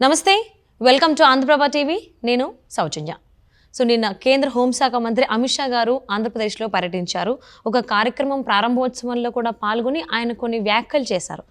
నమస్తే, welcome to Andhraprabha TV. నేను సౌజన్య. నిన్న కేంద్ర హోంశాఖ మంత్రి అమిత్ షా గారు ఆంధ్రప్రదేశ్లో పర్యటించారు. ఒక కార్యక్రమం ప్రారంభోత్సవంలో కూడా పాల్గొని ఆయన కొన్ని వ్యాఖ్యలు చేశారు.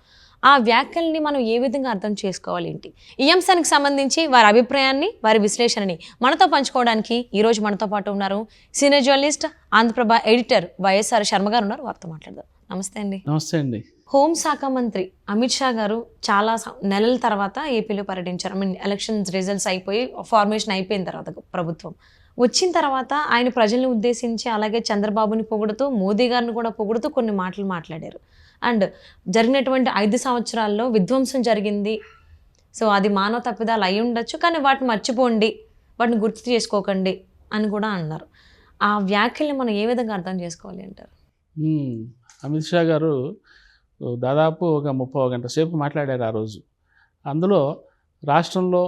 ఆ వ్యాఖ్యల్ని మనం ఏ విధంగా అర్థం చేసుకోవాలి ఏంటి, ఈ అంశానికి సంబంధించి వారి అభిప్రాయాన్ని, వారి విశ్లేషణని మనతో పంచుకోవడానికి ఈరోజు మనతో పాటు ఉన్నారు senior journalist, Andhra Prabha editor YSR Sharma గారు ఉన్నారు. వారితో మాట్లాడదాం. నమస్తే అండి. నమస్తే అండి. హోంశాఖ మంత్రి అమిత్ షా గారు చాలా నెలల తర్వాత ఏపీలో పర్యటించారు. ఎలక్షన్స్ రిజల్ట్స్ అయిపోయి ఫార్మేషన్ అయిపోయిన తర్వాత ప్రభుత్వం వచ్చిన తర్వాత ఆయన ప్రజల్ని ఉద్దేశించి అలాగే చంద్రబాబుని పొగుడుతూ, మోదీ గారిని కూడా పొగుడుతూ కొన్ని మాటలు మాట్లాడారు. అండ్ జరిగినటువంటి 5 సంవత్సరాల్లో విధ్వంసం జరిగింది, అది మానవ తప్పిదాలు అయి ఉండొచ్చు, కానీ వాటిని మర్చిపోండి, వాటిని గుర్తు చేసుకోకండి అని కూడా అన్నారు. ఆ వ్యాఖ్యల్ని మనం ఏ విధంగా అర్థం చేసుకోవాలి అంటారు? అమిత్ షా గారు దాదాపు ఒక 30 గంట సేపు మాట్లాడారు ఆ రోజు. అందులో రాష్ట్రంలో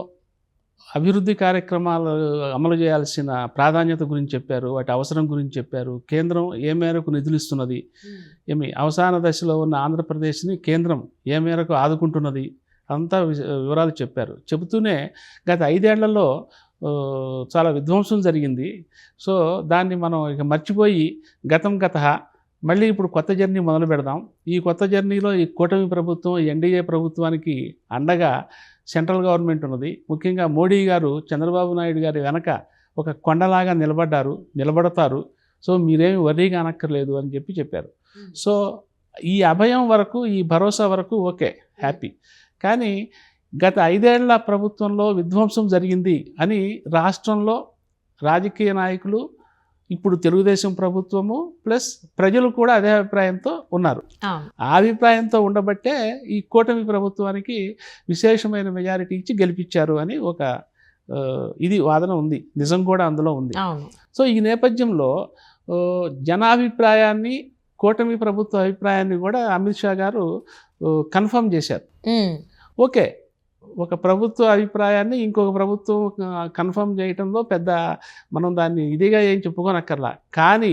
అభివృద్ధి కార్యక్రమాలు అమలు చేయాల్సిన ప్రాధాన్యత గురించి చెప్పారు, వాటి అవసరం గురించి చెప్పారు, కేంద్రం ఏ మేరకు నిధులు ఇస్తున్నది, అవసాన దశలో ఉన్న ఆంధ్రప్రదేశ్ని కేంద్రం ఏ మేరకు ఆదుకుంటున్నది, అంతా వివరాలు చెప్పారు. చెబుతూనే గత 5 ఏళ్లలో చాలా విధ్వంసం జరిగింది, దాన్ని మనం ఇక మర్చిపోయి గతం గతః మళ్ళీ ఇప్పుడు కొత్త జర్నీ మొదలు పెడదాం. ఈ కొత్త జర్నీలో ఈ కూటమి ప్రభుత్వం, ఎన్డీఏ ప్రభుత్వానికి అండగా సెంట్రల్ గవర్నమెంట్ ఉన్నది. ముఖ్యంగా మోడీ గారు చంద్రబాబు నాయుడు గారి వెనక ఒక కొండలాగా నిలబడతారు. మీరేమి వర్రీగా అనక్కర్లేదు అని చెప్పారు. ఈ అభయం వరకు, ఈ భరోసా వరకు ఓకే, హ్యాపీ. కానీ గత 5 ఏళ్ల ప్రభుత్వంలో విధ్వంసం జరిగింది అని రాష్ట్రంలో రాజకీయ నాయకులు, ఇప్పుడు తెలుగుదేశం ప్రభుత్వము ప్లస్ ప్రజలు కూడా అదే అభిప్రాయంతో ఉన్నారు. ఆ అభిప్రాయంతో ఉండబట్టే ఈ కూటమి ప్రభుత్వానికి విశేషమైన మెజారిటీ ఇచ్చి గెలిపించారు అని ఒక ఇది వాదన ఉంది, నిజం కూడా అందులో ఉంది. ఈ నేపథ్యంలో జనాభిప్రాయాన్ని, కూటమి ప్రభుత్వ అభిప్రాయాన్ని కూడా అమిత్ షా గారు కన్ఫర్మ్ చేశారు. ఓకే, ఒక ప్రభుత్వ అభిప్రాయాన్ని ఇంకొక ప్రభుత్వం కన్ఫర్మ్ చేయడంలో పెద్ద మనం దాన్ని ఇదిగా ఏం చెప్పుకోనక్కర్లా. కానీ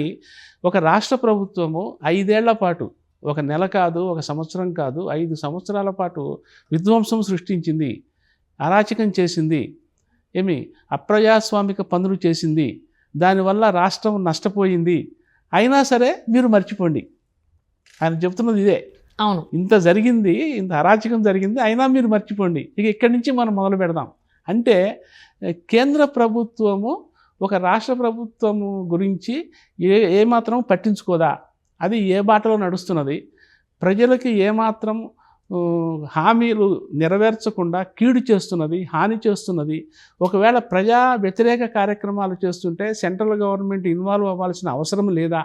ఒక రాష్ట్ర ప్రభుత్వము 5 ఏళ్ల పాటు, ఒక నెల కాదు, ఒక సంవత్సరం కాదు, 5 సంవత్సరాల పాటు విధ్వంసం సృష్టించింది, అరాచకం చేసింది, అప్రజాస్వామిక పనులు చేసింది, దానివల్ల రాష్ట్రం నష్టపోయింది. అయినా సరే మీరు మర్చిపోండి. ఆయన చెప్తున్నది ఇదే. అవును, ఇంత జరిగింది, ఇంత అరాచకం జరిగింది, అయినా మీరు మర్చిపోండి, ఇక ఇక్కడి నుంచి మనం మొదలు పెడదాం అంటే కేంద్ర ప్రభుత్వము ఒక రాష్ట్ర ప్రభుత్వము గురించి ఏమాత్రం పట్టించుకోదా, అది ఏ బాటలో నడుస్తున్నది, ప్రజలకి ఏమాత్రం హామీలు నెరవేర్చకుండా కీడు చేస్తున్నది, హాని చేస్తున్నది. ఒకవేళ ప్రజా వ్యతిరేక కార్యక్రమాలు చేస్తుంటే సెంట్రల్ గవర్నమెంట్ ఇన్వాల్వ్ అవ్వాల్సిన అవసరం లేదా,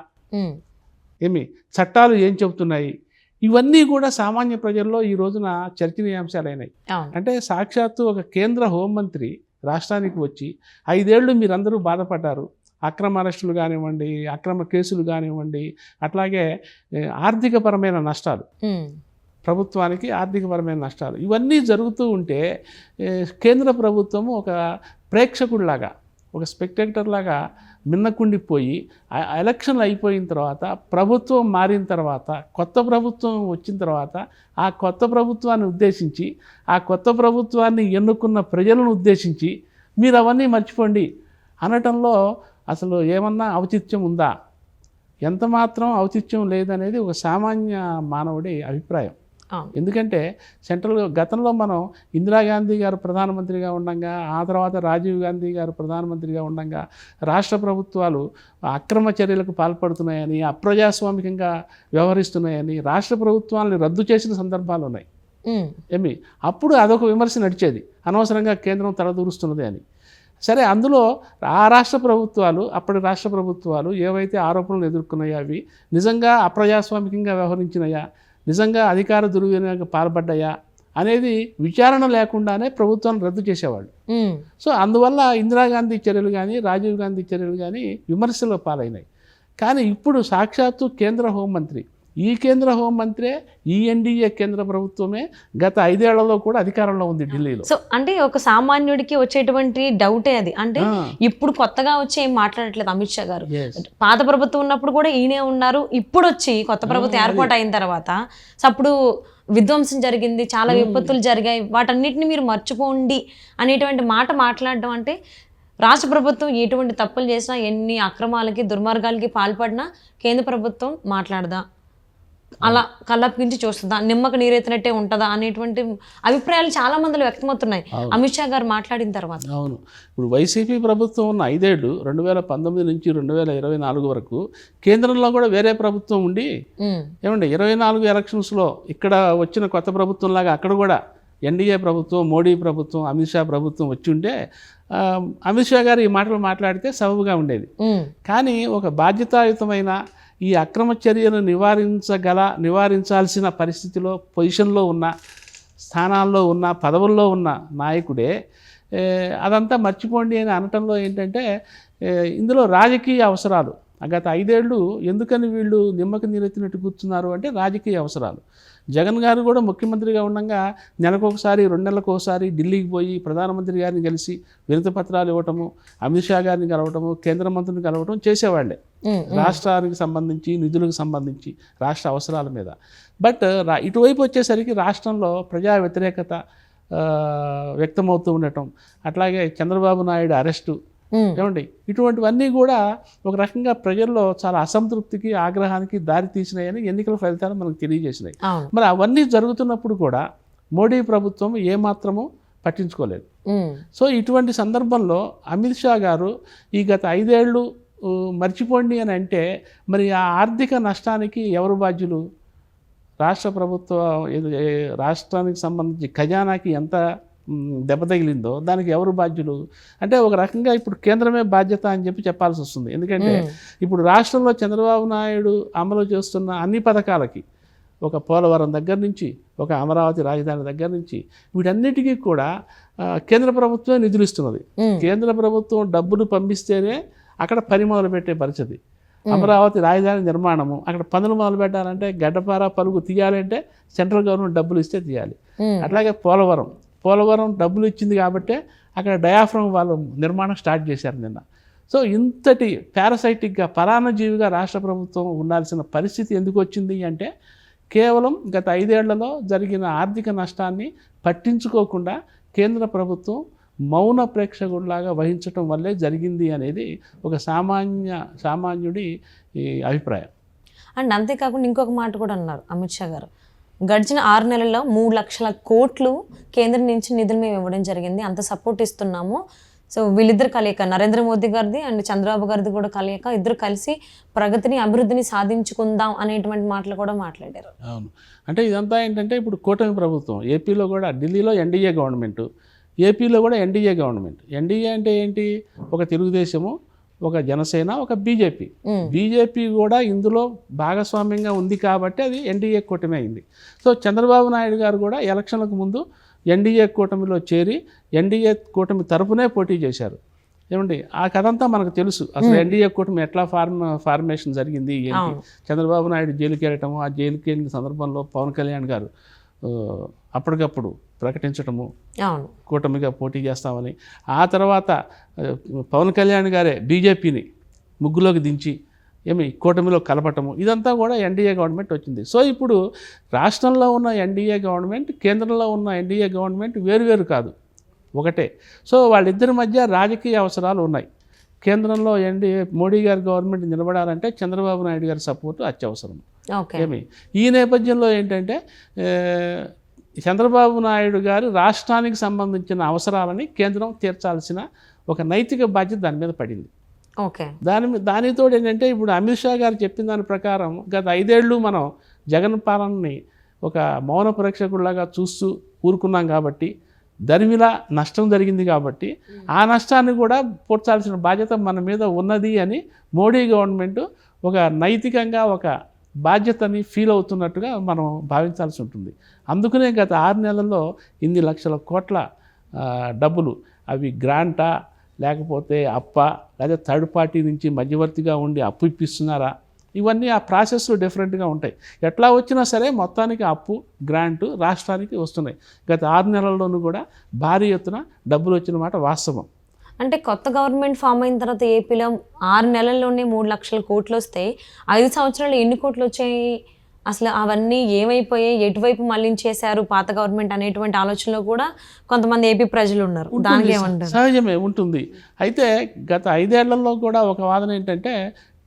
చట్టాలు ఏం చెబుతున్నాయి, ఇవన్నీ కూడా సామాన్య ప్రజల్లో ఈ రోజున చర్చనీయాంశాలైనాయి. అంటే సాక్షాత్తు ఒక కేంద్ర హోంమంత్రి రాష్ట్రానికి వచ్చి 5 ఏళ్ళు మీరందరూ బాధపడ్డారు, అక్రమ అరెస్టులు కానివ్వండి, అక్రమ కేసులు కానివ్వండి, అట్లాగే ఆర్థికపరమైన నష్టాలు, ప్రభుత్వానికి ఆర్థికపరమైన నష్టాలు, ఇవన్నీ జరుగుతూ ఉంటే కేంద్ర ప్రభుత్వము ఒక ప్రేక్షకుడిలాగా, ఒక స్పెక్టేటర్ లాగా మిన్నకుండిపోయి ఎలక్షన్లు అయిపోయిన తర్వాత, ప్రభుత్వం మారిన తర్వాత, కొత్త ప్రభుత్వం వచ్చిన తర్వాత ఆ కొత్త ప్రభుత్వాన్ని ఉద్దేశించి, ఆ కొత్త ప్రభుత్వాన్ని ఎన్నుకున్న ప్రజలను ఉద్దేశించి మీరు అవన్నీ మర్చిపోండి అనటంలో అసలు ఏమన్నా ఔచిత్యం ఉందా? ఎంత మాత్రం ఔచిత్యం లేదనేది ఒక సామాన్య మానవుడి అభిప్రాయం. ఎందుకంటే గతంలో మనం ఇందిరాగాంధీ గారు ప్రధానమంత్రిగా ఉండగా, ఆ తర్వాత రాజీవ్ గాంధీ గారు ప్రధానమంత్రిగా ఉండగా రాష్ట్ర ప్రభుత్వాలు అక్రమ చర్యలకు పాల్పడుతున్నాయని, అప్రజాస్వామికంగా వ్యవహరిస్తున్నాయని రాష్ట్ర ప్రభుత్వాలని రద్దు చేసిన సందర్భాలు ఉన్నాయి. అప్పుడు అదొక విమర్శ నడిచేది, అనవసరంగా కేంద్రం తలదూరుస్తున్నది అని. సరే, అందులో ఆ రాష్ట్ర ప్రభుత్వాలు, అప్పటి రాష్ట్ర ప్రభుత్వాలు ఏవైతే ఆరోపణలు ఎదుర్కొన్నాయో అవి నిజంగా అప్రజాస్వామికంగా వ్యవహరించినాయా, నిజంగా అధికార దుర్వినియోగం పాల్పడ్డాయా అనేది విచారణ లేకుండానే ప్రభుత్వాన్ని రద్దు చేసేవాళ్ళు. అందువల్ల ఇందిరాగాంధీ చర్యలు కానీ, రాజీవ్ గాంధీ చర్యలు కానీ విమర్శల పాలైనాయి. కానీ ఇప్పుడు సాక్షాత్తు కేంద్ర హోంమంత్రి, ఈ కేంద్ర హోంమంత్రే, ఈ ఎన్డీఏ కేంద్ర ప్రభుత్వమే గత 5 ఏళ్లలో కూడా అధికారంలో ఉంది ఢిల్లీలో. అంటే ఒక సామాన్యుడికి వచ్చేటువంటి డౌటే అది. అంటే ఇప్పుడు కొత్తగా వచ్చి ఏం మాట్లాడట్లేదు అమిత్ షా గారు. పాత ప్రభుత్వం ఉన్నప్పుడు కూడా ఈయనే ఉన్నారు, ఇప్పుడు వచ్చి కొత్త ప్రభుత్వం ఏర్పాటు అయిన తర్వాత అప్పుడు విధ్వంసం జరిగింది, చాలా విపత్తులు జరిగాయి, వాటన్నిటిని మీరు మర్చిపోండి అనేటువంటి మాట మాట్లాడడం అంటే రాష్ట్ర ప్రభుత్వం ఎటువంటి తప్పులు చేసినా, ఎన్ని అక్రమాలకి దుర్మార్గాలకి పాల్పడినా కేంద్ర ప్రభుత్వం మాట్లాడదా, అలా కళ్ళప్పించి చూస్తుందా, నిమ్మకు నీరెత్తినట్టే ఉంటుందా అనేటువంటి అభిప్రాయాలు చాలా మందిలో వ్యక్తమవుతున్నాయి అమిత్ షా గారు మాట్లాడిన తర్వాత. అవును, ఇప్పుడు వైసీపీ ప్రభుత్వం ఉన్న 5 ఏళ్ళు 2019 నుంచి 2024 వరకు కేంద్రంలో కూడా వేరే ప్రభుత్వం ఉండి ఏమండి 24 ఎలక్షన్స్లో ఇక్కడ వచ్చిన కొత్త ప్రభుత్వం లాగా అక్కడ కూడా ఎన్డీఏ ప్రభుత్వం, మోడీ ప్రభుత్వం, అమిత్ షా ప్రభుత్వం వచ్చి ఉంటే అమిత్ షా గారు ఈ మాటలు మాట్లాడితే సబబుగా ఉండేది. కానీ ఒక బాధ్యతాయుతమైన ఈ అక్రమ చర్యను నివారించాల్సిన పరిస్థితిలో, పొజిషన్లో ఉన్న, స్థానాల్లో ఉన్న, పదవుల్లో ఉన్న నాయకుడే అదంతా మర్చిపోండి అని అనటంలో ఏంటంటే ఇందులో రాజకీయ అవసరాలు. గత 5 ఏళ్ళు ఎందుకని వీళ్ళు నిమ్మకి నీరెత్తినట్టు కూర్చున్నారు అంటే రాజకీయ అవసరాలు. జగన్ గారు కూడా ముఖ్యమంత్రిగా ఉండగా నెలకొకసారి 2 నెలలకు ఒకసారి ఢిల్లీకి పోయి ప్రధానమంత్రి గారిని కలిసి వినతి పత్రాలు ఇవ్వటము, అమిత్ షా గారిని కలవటము, కేంద్ర మంత్రిని కలవటం చేసేవాళ్లే రాష్ట్రానికి సంబంధించి, నిధులకు సంబంధించి, రాష్ట్ర అవసరాల మీద. బట్ ఇటువైపు వచ్చేసరికి రాష్ట్రంలో ప్రజా వ్యతిరేకత వ్యక్తమవుతూ ఉండటం, అట్లాగే చంద్రబాబు నాయుడు అరెస్టు, ఏమండి ఇటువంటివన్నీ కూడా ఒక రకంగా ప్రజల్లో చాలా అసంతృప్తికి, ఆగ్రహానికి దారి తీసినాయని ఎన్నికల ఫలితాలు మనకు తెలియజేసినాయి. మరి అవన్నీ జరుగుతున్నప్పుడు కూడా మోడీ ప్రభుత్వం ఏమాత్రము పట్టించుకోలేదు. సో ఇటువంటి సందర్భంలో అమిత్ షా గారు ఈ గత 5 ఏళ్ళు మర్చిపోండి అని అంటే మరి ఆ ఆర్థిక నష్టానికి ఎవరు బాధ్యులు? రాష్ట్ర ప్రభుత్వం, రాష్ట్రానికి సంబంధించి ఖజానాకి ఎంత దెబ్బ తగిలిందో దానికి ఎవరు బాధ్యులు అంటే ఒక రకంగా ఇప్పుడు కేంద్రమే బాధ్యత అని చెప్పాల్సి వస్తుంది. ఎందుకంటే ఇప్పుడు రాష్ట్రంలో చంద్రబాబు నాయుడు అమలు చేస్తున్న అన్ని పథకాలకి, ఒక పోలవరం దగ్గర నుంచి, ఒక అమరావతి రాజధాని దగ్గర నుంచి, వీటన్నిటికీ కూడా కేంద్ర ప్రభుత్వమే నిధులు ఇస్తున్నది. కేంద్ర ప్రభుత్వం డబ్బులు పంపిస్తేనే అక్కడ పని మొదలు పెట్టే పరిస్థితి. అమరావతి రాజధాని నిర్మాణము, అక్కడ పనులు మొదలు పెట్టాలంటే గడ్డపార పలుగు తీయాలంటే సెంట్రల్ గవర్నమెంట్ డబ్బులు ఇస్తే తీయాలి. అట్లాగే పోలవరం డబ్బులు ఇచ్చింది కాబట్టే అక్కడ డయాఫ్రమ్ వాళ్ళు నిర్మాణం స్టార్ట్ చేశారు నిన్న. సో ఇంతటి పారాసైటిక్గా, పరాన్నజీవిగా రాష్ట్ర ప్రభుత్వం ఉండాల్సిన పరిస్థితి ఎందుకు వచ్చింది అంటే కేవలం గత 5 ఏళ్లలో జరిగిన ఆర్థిక నష్టాన్ని పట్టించుకోకుండా కేంద్ర ప్రభుత్వం మౌన ప్రేక్షకుడిలాగా వహించడం వల్లే జరిగింది అనేది ఒక సామాన్యుడి అభిప్రాయం. అండ్ అంతేకాకుండా ఇంకొక మాట కూడా అన్నారు అమిత్ షా గారు, గడిచిన 6 నెలల్లో 3 లక్షల కోట్లు కేంద్రం నుంచి నిధులు మేము ఇవ్వడం జరిగింది, అంత సపోర్ట్ ఇస్తున్నాము. సో వీళ్ళిద్దరు కలయిక, నరేంద్ర మోదీ గారిది అండ్ చంద్రబాబు గారిది కూడా కలయిక, ఇద్దరు కలిసి ప్రగతిని, అభివృద్ధిని సాధించుకుందాం అనేటువంటి మాటలు కూడా మాట్లాడారు. అవును, అంటే ఇదంతా ఏంటంటే ఇప్పుడు కూటమి ప్రభుత్వం, ఏపీలో కూడా, ఢిల్లీలో ఎన్డీఏ గవర్నమెంట్, ఏపీలో కూడా ఎన్డీఏ గవర్నమెంట్. ఎన్డీఏ అంటే ఏంటి? ఒక తెలుగుదేశము, ఒక జనసేన, ఒక బీజేపీ కూడా ఇందులో భాగస్వామ్యంగా ఉంది కాబట్టి అది ఎన్డీఏ కూటమి అయింది. సో చంద్రబాబు నాయుడు గారు కూడా ఎలక్షన్లకు ముందు ఎన్డీఏ కూటమిలో చేరి ఎన్డీఏ కూటమి తరపునే పోటీ చేశారు. ఏమండి ఆ కథ అంతా మనకు తెలుసు. అసలు ఎన్డీఏ కూటమి ఎట్లా ఫార్మేషన్ జరిగింది ఏంటి, చంద్రబాబు నాయుడు జైలుకి వెళ్ళటము, ఆ జైలుకి వెళ్ళిన సందర్భంలో పవన్ కళ్యాణ్ గారు అప్పటికప్పుడు ప్రకటించటము కూటమిగా పోటీ చేస్తామని, ఆ తర్వాత పవన్ కళ్యాణ్ గారే బీజేపీని ముగ్గులోకి దించి కూటమిలో కలపటము, ఇదంతా కూడా ఎన్డీఏ గవర్నమెంట్ వచ్చింది. సో ఇప్పుడు రాష్ట్రంలో ఉన్న ఎన్డీఏ గవర్నమెంట్, కేంద్రంలో ఉన్న ఎన్డీఏ గవర్నమెంట్ వేరువేరు కాదు, ఒకటే. సో వాళ్ళిద్దరి మధ్య రాజకీయ అవసరాలు ఉన్నాయి. కేంద్రంలో మోడీ గారి గవర్నమెంట్ నిలబడాలంటే చంద్రబాబు నాయుడు గారి సపోర్టు అత్యవసరం. ఈ నేపథ్యంలో ఏంటంటే చంద్రబాబు నాయుడు గారు రాష్ట్రానికి సంబంధించిన అవసరాలని కేంద్రం తీర్చాల్సిన ఒక నైతిక బాధ్యత దాని మీద పడింది. దానితో ఏంటంటే ఇప్పుడు అమిత్ షా గారు చెప్పిన దాని ప్రకారం గత 5 ఏళ్ళు మనం జగన్ పాలనని ఒక మౌన ప్రేక్షకుడిలాగా చూస్తూ ఊరుకున్నాం కాబట్టి, దరిమిలా నష్టం జరిగింది కాబట్టి ఆ నష్టాన్ని కూడా పూడ్చాల్సిన బాధ్యత మన మీద ఉన్నది అని మోడీ గవర్నమెంట్ ఒక నైతికంగా ఒక బాధ్యతని ఫీల్ అవుతున్నట్టుగా మనం భావించాల్సి ఉంటుంది. అందుకనే గత 6 నెలల్లో ఇన్ని లక్షల కోట్ల డబ్బులు, అవి గ్రాంటా లేకపోతే అప్ప, లేదా థర్డ్ పార్టీ నుంచి మధ్యవర్తిగా ఉండి అప్పు ఇప్పిస్తున్నారా, ఇవన్నీ ఆ ప్రాసెస్లు డిఫరెంట్గా ఉంటాయి. ఎట్లా వచ్చినా సరే మొత్తానికి అప్పు, గ్రాంటు రాష్ట్రానికి వస్తున్నాయి. గత 6 నెలల్లోనూ కూడా భారీ ఎత్తున డబ్బులు వచ్చిన మాట వాస్తవం. అంటే కొత్త గవర్నమెంట్ ఫామ్ అయిన తర్వాత ఏపీలో 6 నెలల్లోనే 3 లక్షల కోట్లు వస్తే 5 సంవత్సరాలు ఎన్ని కోట్లు వచ్చాయి అసలు అవన్నీ ఏమైపోయాయి, ఎటువైపు మళ్ళించేశారు పాత గవర్నమెంట్ అనేటువంటి ఆలోచనలో కూడా కొంతమంది ఏపీ ప్రజలు ఉన్నారు. దానికి ఏమంటారు? సహజమే ఉంటుంది. అయితే గత 5 ఏళ్లలో కూడా ఒక వాదన ఏంటంటే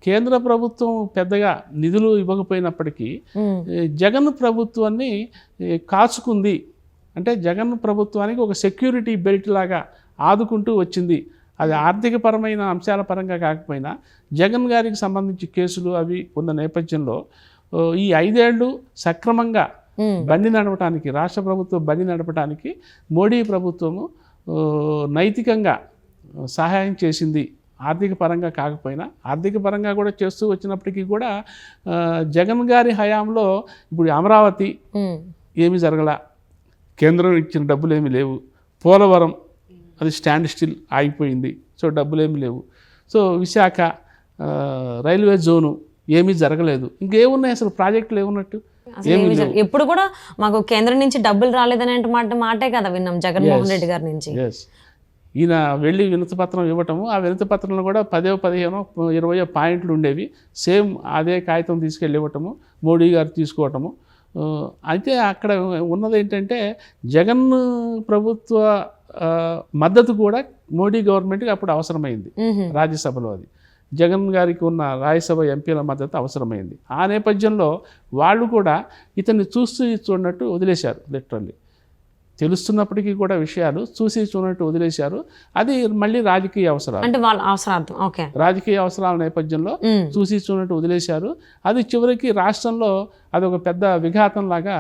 కేంద్ర ప్రభుత్వం పెద్దగా నిధులు ఇవ్వకపోయినప్పటికీ జగన్ ప్రభుత్వాన్ని కాచుకుంది. అంటే జగన్ ప్రభుత్వానికి ఒక సెక్యూరిటీ బెల్ట్ లాగా ఆదుకుంటూ వచ్చింది. అది ఆర్థికపరమైన అంశాల పరంగా కాకపోయినా జగన్ గారికి సంబంధించి కేసులు అవి ఉన్న నేపథ్యంలో ఈ 5 ఏళ్ళు సక్రమంగా బండి నడపడానికి, రాష్ట్ర ప్రభుత్వం బండి నడపడానికి మోడీ ప్రభుత్వము నైతికంగా సహాయం చేసింది. ఆర్థిక పరంగా కాకపోయినా ఆర్థిక పరంగా కూడా చేస్తూ వచ్చినప్పటికీ కూడా జగన్ గారి హయాంలో ఇప్పుడు అమరావతి ఏమి జరగల, కేంద్రం ఇచ్చిన డబ్బులు ఏమీ లేవు. పోలవరం అది స్టాండ్ స్టిల్ ఆగిపోయింది, సో డబ్బులు ఏమీ లేవు. సో విశాఖ రైల్వే జోను ఏమీ జరగలేదు. ఇంకేమున్నాయి అసలు ప్రాజెక్టులు ఏమున్నట్టు? ఎప్పుడు కూడా మాకు కేంద్రం నుంచి డబ్బులు రాలేదనే మాటే కదా విన్నాం జగన్మోహన్ రెడ్డి గారి నుంచి. ఈయన వెళ్ళి వినతిపత్రం ఇవ్వటము, ఆ వినతిపత్రంలో కూడా 10, 15, 20 పాయింట్లు ఉండేవి. సేమ్ అదే కాగితం తీసుకెళ్ళి ఇవ్వటము, మోడీ గారు తీసుకోవటము. అయితే అక్కడ ఉన్నది ఏంటంటే జగన్ ప్రభుత్వ మద్దతు కూడా మోడీ గవర్నమెంట్కి అప్పుడు అవసరమైంది. రాజ్యసభలో అది జగన్ గారికి ఉన్న రాజ్యసభ ఎంపీల మద్దతు అవసరమైంది. ఆ నేపథ్యంలో వాళ్ళు కూడా ఇతన్ని చూస్తూ చూడనట్టు వదిలేశారు. లిటరల్లీ తెలుస్తున్నప్పటికీ కూడా విషయాలు చూసి చూడనట్టు వదిలేశారు. అది మళ్ళీ రాజకీయ అవసరాలు, అంటే వాళ్ళ అవసరార్థం, ఓకే, రాజకీయ అవసరాల నేపథ్యంలో చూసి చూడనట్టు వదిలేశారు. అది చివరికి రాష్ట్రంలో అదొక పెద్ద విఘాతంలాగా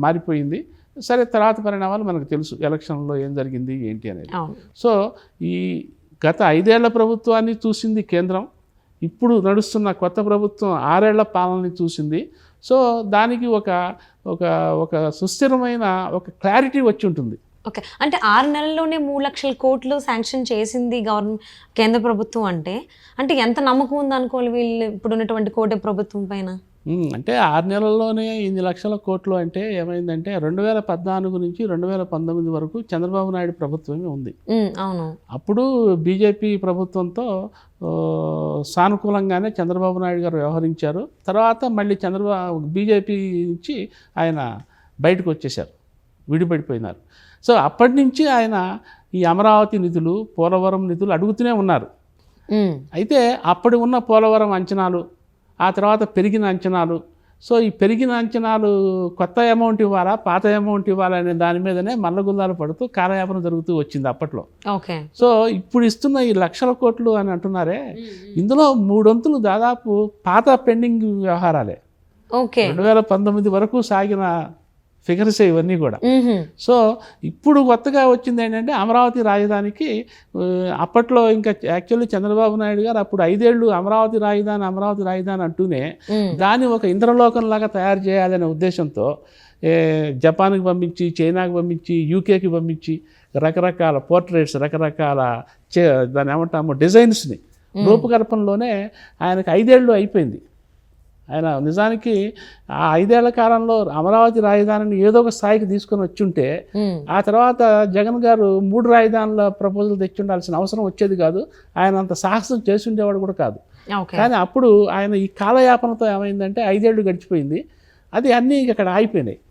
మారిపోయింది. సరే, తర్వాత పరిణామాలు మనకు తెలుసు, ఎలక్షన్లో ఏం జరిగింది ఏంటి అనేది. సో ఈ గత 5 ఏళ్ల ప్రభుత్వాన్ని చూసింది కేంద్రం, ఇప్పుడు నడుస్తున్న కొత్త ప్రభుత్వం 6 ఏళ్ల పాలనని చూసింది. సో దానికి ఒక ఒక ఒక సుస్థిరమైన ఒక క్లారిటీ వచ్చి ఉంటుంది. ఓకే, అంటే 6 నెలల్లోనే 3 లక్షల కోట్లు శాంక్షన్ చేసింది కేంద్ర ప్రభుత్వం అంటే ఎంత నమ్మకం ఉంది అనుకోవాలి వీళ్ళు ఇప్పుడు ఉన్నటువంటి కోటి ప్రభుత్వం పైన? అంటే 6 నెలల్లోనే ఇన్ని లక్షల కోట్లు అంటే ఏమైందంటే 2014 నుంచి 2019 వరకు చంద్రబాబు నాయుడు ప్రభుత్వమే ఉంది. అవును, అప్పుడు బీజేపీ ప్రభుత్వంతో సానుకూలంగానే చంద్రబాబు నాయుడు గారు వ్యవహరించారు. తర్వాత మళ్ళీ బీజేపీ నుంచి ఆయన బయటకు వచ్చేశారు, విడిపడిపోయినారు. సో అప్పటి నుంచి ఆయన ఈ అమరావతి నిధులు, పోలవరం నిధులు అడుగుతూనే ఉన్నారు. అయితే అప్పుడు ఉన్న పోలవరం అంచనాలు, ఆ తర్వాత పెరిగిన అంచనాలు, సో ఈ పెరిగిన అంచనాలు కొత్త అమౌంట్ ఇవ్వాలా, పాత అమౌంట్ ఇవ్వాలా అనే దాని మీదనే మల్లగుల్లాలు పడుతూ కాలయాపన జరుగుతూ వచ్చింది అప్పట్లో. ఓకే, సో ఇప్పుడు ఇస్తున్న ఈ లక్షల కోట్లు అని అంటున్నారే, ఇందులో 3 వంతులు దాదాపు పాత పెండింగ్ వ్యవహారాలే. ఓకే, 2019 వరకు సాగిన ఫిగర్స్ ఇవన్నీ కూడా. సో ఇప్పుడు కొత్తగా వచ్చింది ఏంటంటే అమరావతి రాజధానికి అప్పట్లో ఇంకా యాక్చువల్లీ చంద్రబాబు నాయుడు గారు అప్పుడు 5 ఏళ్ళు అమరావతి రాజధాని అంటూనే దాన్ని ఒక ఇంద్రలోకంలాగా తయారు చేయాలనే ఉద్దేశంతో జపాన్కి పంపించి, చైనాకి పంపించి, యూకేకి పంపించి రకరకాల పోర్ట్రేట్స్, రకరకాల దాన్ని ఏమంటాము డిజైన్స్ని రూపకల్పనలోనే ఆయనకు 5 ఏళ్ళు అయిపోయింది. ఆయన నిజానికి ఆ 5 ఏళ్ల కాలంలో అమరావతి రాజధానిని ఏదో ఒక స్థాయికి తీసుకొని వచ్చుంటే ఆ తర్వాత జగన్ గారు 3 రాజధానుల ప్రపోజల్ తెచ్చి ఉండాల్సిన అవసరం వచ్చేది కాదు. ఆయన అంత సాహసం చేసి ఉండేవాడు కూడా కాదు. కానీ అప్పుడు ఆయన ఈ కాలయాపనతో ఏమైందంటే 5 ఏళ్ళు గడిచిపోయింది, అది అన్నీ అక్కడ ఆగిపోయినాయి.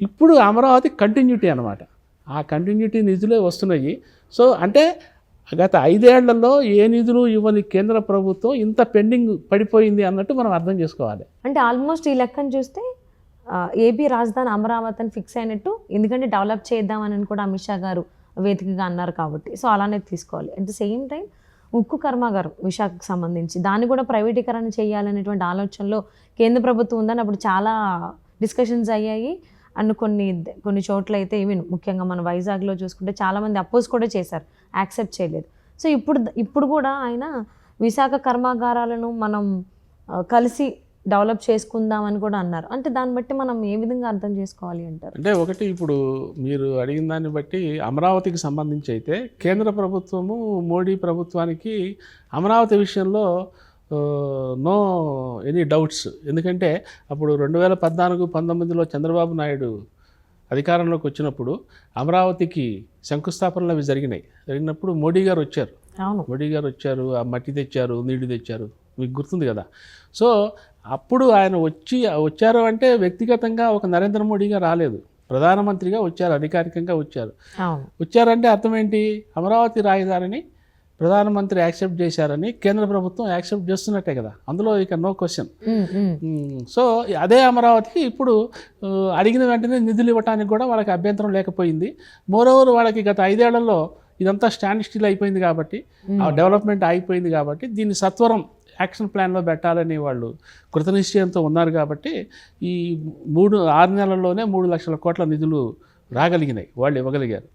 ఇప్పుడు అమరావతి కంటిన్యూటీ అనమాట, ఆ కంటిన్యూటీ నిధులే వస్తున్నాయి. సో అంటే గత 5 ఏళ్లలో ఏ నిధులు ఇవ్వని కేంద్ర ప్రభుత్వం ఇంత పెండింగ్ పడిపోయింది అన్నట్టు మనం అర్థం చేసుకోవాలి. అంటే ఆల్మోస్ట్ ఈ లెక్కను చూస్తే ఏపీ రాజధాని అమరావతి అని ఫిక్స్ అయినట్టు, ఎందుకంటే డెవలప్ చేద్దామని కూడా అమిత్ షా గారు వేదికగా అన్నారు కాబట్టి, సో అలానే తీసుకోవాలి. అట్ ద సేమ్ టైం ఉక్కు కర్మాగారం విశాఖకు సంబంధించి దాన్ని కూడా ప్రైవేటీకరణ చేయాలనేటువంటి ఆలోచనలో కేంద్ర ప్రభుత్వం ఉందని అప్పుడు చాలా డిస్కషన్స్ అయ్యాయి. అండ్ కొన్ని చోట్ల అయితే ఈవెన్ ముఖ్యంగా మన వైజాగ్లో చూసుకుంటే చాలామంది అపోజ్ కూడా చేశారు, యాక్సెప్ట్ చేయలేదు. సో ఇప్పుడు కూడా ఆయన విశాఖ కర్మాగారాలను మనం కలిసి డెవలప్ చేసుకుందామని కూడా అన్నారు. అంటే దాన్ని బట్టి మనం ఏ విధంగా అర్థం చేసుకోవాలి అంటారు? అంటే ఒకటి, ఇప్పుడు మీరు అడిగిన దాన్ని బట్టి అమరావతికి సంబంధించి అయితే కేంద్ర ప్రభుత్వము మోడీ ప్రభుత్వానికి అమరావతి విషయంలో నో ఎనీ డౌట్స్. ఎందుకంటే అప్పుడు 2014-19లో చంద్రబాబు నాయుడు అధికారంలోకి వచ్చినప్పుడు అమరావతికి శంకుస్థాపనలు అవి జరిగినప్పుడు మోడీ గారు వచ్చారు. ఆ మట్టి తెచ్చారు, నీళ్లు తెచ్చారు, మీకు గుర్తుంది కదా. సో అప్పుడు ఆయన వచ్చారు అంటే వ్యక్తిగతంగా ఒక నరేంద్ర మోడీగా రాలేదు, ప్రధానమంత్రిగా వచ్చారు, అధికారికంగా వచ్చారు. వచ్చారంటే అర్థం ఏంటి, అమరావతి రాజధానిని ప్రధానమంత్రి యాక్సెప్ట్ చేశారని కేంద్ర ప్రభుత్వం యాక్సెప్ట్ చేస్తున్నట్టే కదా, అందులో ఇక నో క్వశ్చన్. సో అదే అమరావతికి ఇప్పుడు అడిగిన వెంటనే నిధులు ఇవ్వడానికి కూడా వాళ్ళకి అభ్యంతరం లేకపోయింది. మోరోవర్ వాళ్ళకి గత 5 ఏళ్లలో ఇదంతా స్టాండ్ స్టిల్ అయిపోయింది కాబట్టి, ఆ డెవలప్మెంట్ ఆగిపోయింది కాబట్టి దీన్ని సత్వరం యాక్షన్ ప్లాన్లో పెట్టాలని వాళ్ళు కృతనిశ్చయంతో ఉన్నారు కాబట్టి ఈ 6 నెలల్లోనే 3 లక్షల కోట్ల నిధులు రాగలిగినాయి, వాళ్ళు ఇవ్వగలిగారు.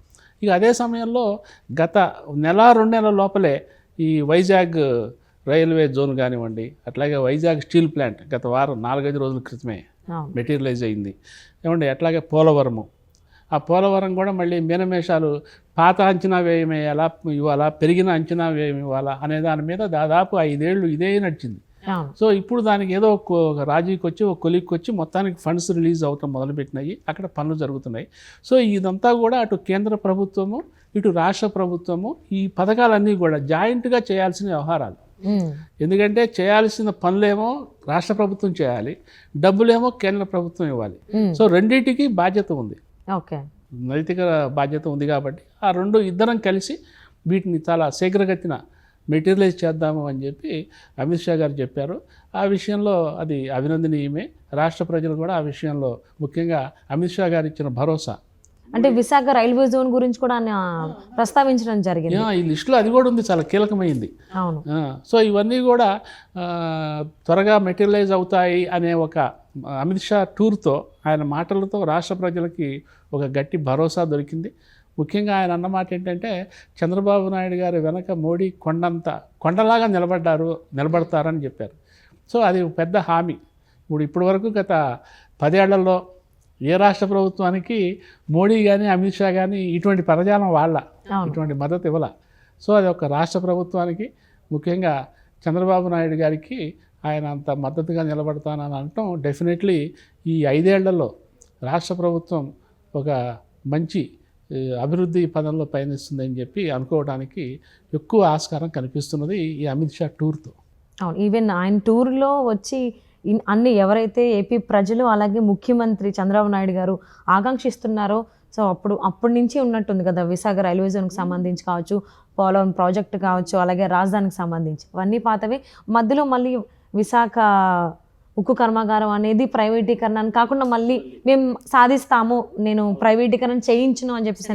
ఇక అదే సమయంలో గత 1-2 నెలల లోపలే ఈ వైజాగ్ రైల్వే జోన్ కానివ్వండి, అట్లాగే వైజాగ్ స్టీల్ ప్లాంట్ గత వారం 4-5 రోజుల క్రితమే మెటీరియలైజ్ అయింది ఏమండి. అట్లాగే పోలవరము, ఆ పోలవరం కూడా మళ్ళీ మీనమేషాలు, పాత అంచనా వ్యయం వేయాలా ఇవ్వాలా, పెరిగిన అంచనా వ్యయం ఇవ్వాలా అనే దాని మీద దాదాపు 5 ఏళ్ళు ఇదే నడిచింది. సో ఇప్పుడు దానికి ఏదో ఒక రాజీకి వచ్చి ఒక కొలిక్కి వచ్చి మొత్తానికి ఫండ్స్ రిలీజ్ అవటం మొదలుపెట్టినాయి, అక్కడ పనులు జరుగుతున్నాయి. సో ఇదంతా కూడా అటు కేంద్ర ప్రభుత్వము ఇటు రాష్ట్ర ప్రభుత్వము ఈ పథకాలన్నీ కూడా జాయింట్గా చేయాల్సిన వ్యవహారాలు. ఎందుకంటే చేయాల్సిన పనులేమో రాష్ట్ర ప్రభుత్వం చేయాలి, డబ్బులేమో కేంద్ర ప్రభుత్వం ఇవ్వాలి. సో రెండింటికి బాధ్యత ఉంది, నైతిక బాధ్యత ఉంది కాబట్టి ఆ రెండు ఇద్దరం కలిసి వీటిని చాలా శీఘ్రగతిన మెటీరియలైజ్ చేద్దాము అని చెప్పి అమిత్ షా గారు చెప్పారు. ఆ విషయంలో అది అభినందనీయమే. రాష్ట్ర ప్రజలు కూడా ఆ విషయంలో ముఖ్యంగా అమిత్ షా గారు ఇచ్చిన భరోసా, అంటే విశాఖ రైల్వే జోన్ గురించి కూడా ప్రస్తావించడం జరిగింది. ఈ లిస్టులో అది కూడా ఉంది, చాలా కీలకమైంది. అవును. సో ఇవన్నీ కూడా త్వరగా మెటీరియలైజ్ అవుతాయి అనే ఒక అమిత్ షా టూర్తో, ఆయన మాటలతో రాష్ట్ర ప్రజలకి ఒక గట్టి భరోసా దొరికింది. ముఖ్యంగా ఆయన అన్నమాట ఏంటంటే చంద్రబాబు నాయుడు గారి వెనక మోడీ కొండలాగా నిలబడతారని చెప్పారు. సో అది పెద్ద హామీ. ఇప్పటి వరకు గత 10 ఏళ్లలో ఏ రాష్ట్ర ప్రభుత్వానికి మోడీ కానీ అమిత్ షా కానీ ఇటువంటి పదజాలం ఇటువంటి మద్దతు ఇవ్వాల. సో అది ఒక రాష్ట్ర ప్రభుత్వానికి, ముఖ్యంగా చంద్రబాబు నాయుడు గారికి ఆయన అంత మద్దతుగా నిలబడతానని అనటం డెఫినెట్లీ ఈ 5 ఏళ్లలో రాష్ట్ర ప్రభుత్వం ఒక మంచి అభివృద్ధి పదంలో పయనిస్తుందని చెప్పి అనుకోవడానికి ఎక్కువ ఆస్కారం కనిపిస్తున్నది ఈ అమిత్ షా టూర్తో. అవును, ఈవెన్ ఆయన టూర్లో వచ్చి అన్ని ఎవరైతే ఏపీ ప్రజలు అలాగే ముఖ్యమంత్రి చంద్రబాబు నాయుడు గారు ఆకాంక్షిస్తున్నారో, సో అప్పటి నుంచి ఉన్నట్టుంది కదా, విశాఖ రైల్వే జోన్కి సంబంధించి కావచ్చు, పోలవరం ప్రాజెక్టు కావచ్చు, అలాగే రాజధానికి సంబంధించి అవన్నీ పాతవి. మధ్యలో మళ్ళీ విశాఖ ఉక్కు కర్మాగారం అనేది ప్రైవేటీకరణని కాకుండా మళ్ళీ మేము సాధిస్తాము, నేను ప్రైవేటీకరణ చేయించను అని చెప్పేసి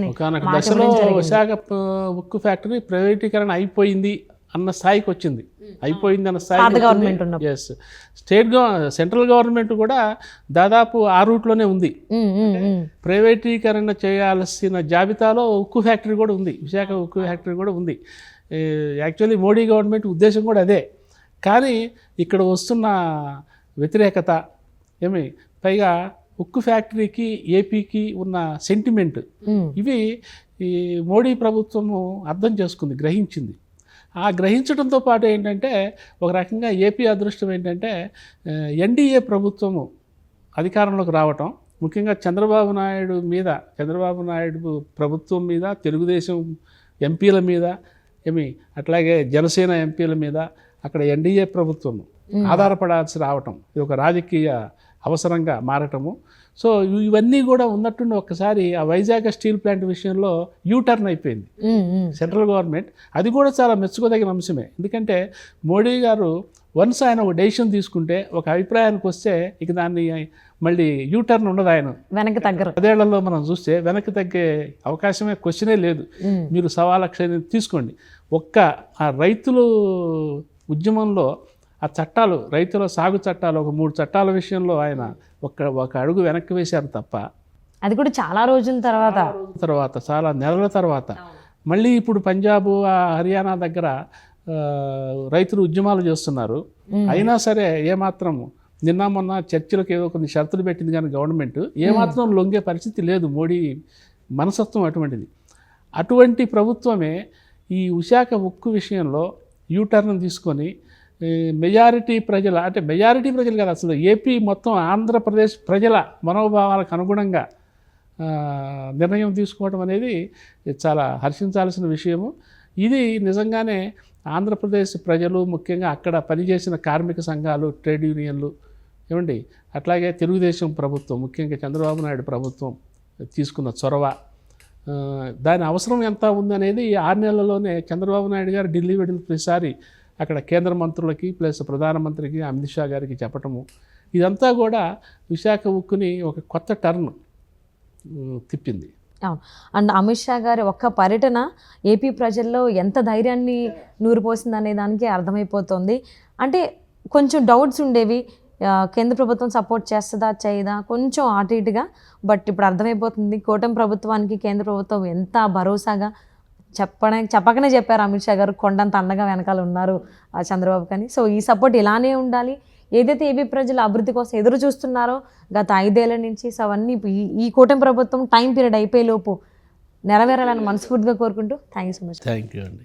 విశాఖ ఉక్కు ఫ్యాక్టరీ ప్రైవేటీకరణ అయిపోయింది అన్న స్థాయికి వచ్చింది. అయిపోయింది అన్న స్థాయి. ఎస్, సెంట్రల్ గవర్నమెంట్ కూడా దాదాపు ఆ రూట్లోనే ఉంది. ప్రైవేటీకరణ చేయాల్సిన జాబితాలో ఉక్కు ఫ్యాక్టరీ కూడా ఉంది, విశాఖ ఉక్కు ఫ్యాక్టరీ కూడా ఉంది. యాక్చువల్లీ మోడీ గవర్నమెంట్ ఉద్దేశం కూడా అదే. కానీ ఇక్కడ వస్తున్న వ్యతిరేకత పైగా ఉక్కు ఫ్యాక్టరీకి ఏపీకి ఉన్న సెంటిమెంట్, ఇవి ఈ మోడీ ప్రభుత్వము అర్థం చేసుకుంది, గ్రహించింది. ఆ గ్రహించడంతో పాటు ఏంటంటే ఒక రకంగా ఏపీ అదృష్టం ఏంటంటే ఎన్డీఏ ప్రభుత్వము అధికారంలోకి రావటం, ముఖ్యంగా చంద్రబాబు నాయుడు ప్రభుత్వం మీద, తెలుగుదేశం ఎంపీల మీద అట్లాగే జనసేన ఎంపీల మీద అక్కడ ఎన్డీఏ ప్రభుత్వము ఆధారపడాల్సి రావటం, ఇది ఒక రాజకీయ అవసరంగా మారటము. సో ఇవన్నీ కూడా ఉన్నట్టుండి ఒక్కసారి ఆ వైజాగ్ స్టీల్ ప్లాంట్ విషయంలో యూటర్న్ అయిపోయింది సెంట్రల్ గవర్నమెంట్. అది కూడా చాలా మెచ్చుకోదగిన అంశమే. ఎందుకంటే మోడీ గారు వన్స్ ఆయన ఒక డెసిషన్ తీసుకుంటే, ఒక అభిప్రాయానికి వస్తే ఇక దాన్ని మళ్ళీ యూటర్న్ ఉండదు, ఆయన వెనక్కి తగ్గరు. 10 ఏళ్లలో మనం చూస్తే వెనక్కి తగ్గే అవకాశమే, క్వశ్చనే లేదు. మీరు 1,00,000 తీసుకోండి. ఆ రైతులు ఉద్యమంలో ఆ చట్టాలు, రైతుల సాగు చట్టాలు, ఒక 3 చట్టాల విషయంలో ఆయన ఒక అడుగు వెనక్కి వేశారు తప్ప, అది కూడా చాలా రోజుల తర్వాత చాలా నెలల తర్వాత. మళ్ళీ ఇప్పుడు పంజాబ్, హర్యానా దగ్గర రైతులు ఉద్యమాలు చేస్తున్నారు. అయినా సరే ఏమాత్రం నిన్న మొన్న చర్చలకు ఏదో కొన్ని షరతులు పెట్టింది కానీ గవర్నమెంట్ ఏమాత్రం లొంగే పరిస్థితి లేదు. మోడీ మనస్తత్వం అటువంటిది. అటువంటి ప్రభుత్వమే ఈ విశాఖ ఉక్కు విషయంలో యూటర్న్ తీసుకొని మెజారిటీ ప్రజలు, అంటే మెజారిటీ ప్రజలు కాదు, అసలు ఏపీ మొత్తం ఆంధ్రప్రదేశ్ ప్రజల మనోభావాలకు అనుగుణంగా నిర్ణయం తీసుకోవడం అనేది చాలా హర్షించాల్సిన విషయము. ఇది నిజంగానే ఆంధ్రప్రదేశ్ ప్రజలు ముఖ్యంగా అక్కడ పనిచేసిన కార్మిక సంఘాలు, ట్రేడ్ యూనియన్లు ఏమండి, అట్లాగే తెలుగుదేశం ప్రభుత్వం, ముఖ్యంగా చంద్రబాబు నాయుడు ప్రభుత్వం తీసుకున్న చొరవ, దాని అవసరం ఎంత ఉందనేది 6 నెలల్లోనే చంద్రబాబు నాయుడు గారు ఢిల్లీ వెళ్ళిన ప్రతిసారి అక్కడ కేంద్ర మంత్రులకి ప్లస్ ప్రధానమంత్రికి అమిత్ షా గారికి చెప్పటము, ఇదంతా కూడా విశాఖ ఉక్కుని ఒక కొత్త టర్న్ తిప్పింది. అవును. అండ్ అమిత్ షా గారి ఒక్క పర్యటన ఏపీ ప్రజల్లో ఎంత ధైర్యాన్ని నూరిపోసింది అనే దానికి అర్థమైపోతుంది. అంటే కొంచెం డౌట్స్ ఉండేవి, కేంద్ర ప్రభుత్వం సపోర్ట్ చేస్తుందా చేయదా కొంచెం అటు ఇటుగా, బట్ ఇప్పుడు అర్థమైపోతుంది కూటమి ప్రభుత్వానికి కేంద్ర ప్రభుత్వం ఎంత భరోసాగా చెప్పకనే చెప్పారు అమిత్ షా గారు, కొండంత అండగా వెనకాల ఉన్నారు చంద్రబాబు కానీ. సో ఈ సపోర్ట్ ఇలానే ఉండాలి. ఏదైతే ఏపీ ప్రజలు అభివృద్ధి కోసం ఎదురు చూస్తున్నారో గత 5 ఏళ్ల నుంచి, సో అవన్నీ ఈ కూటమి ప్రభుత్వం టైం పీరియడ్ అయిపోయేలోపు నెరవేరాలని మనస్ఫూర్తిగా కోరుకుంటూ thank you so much. Thank you అండి.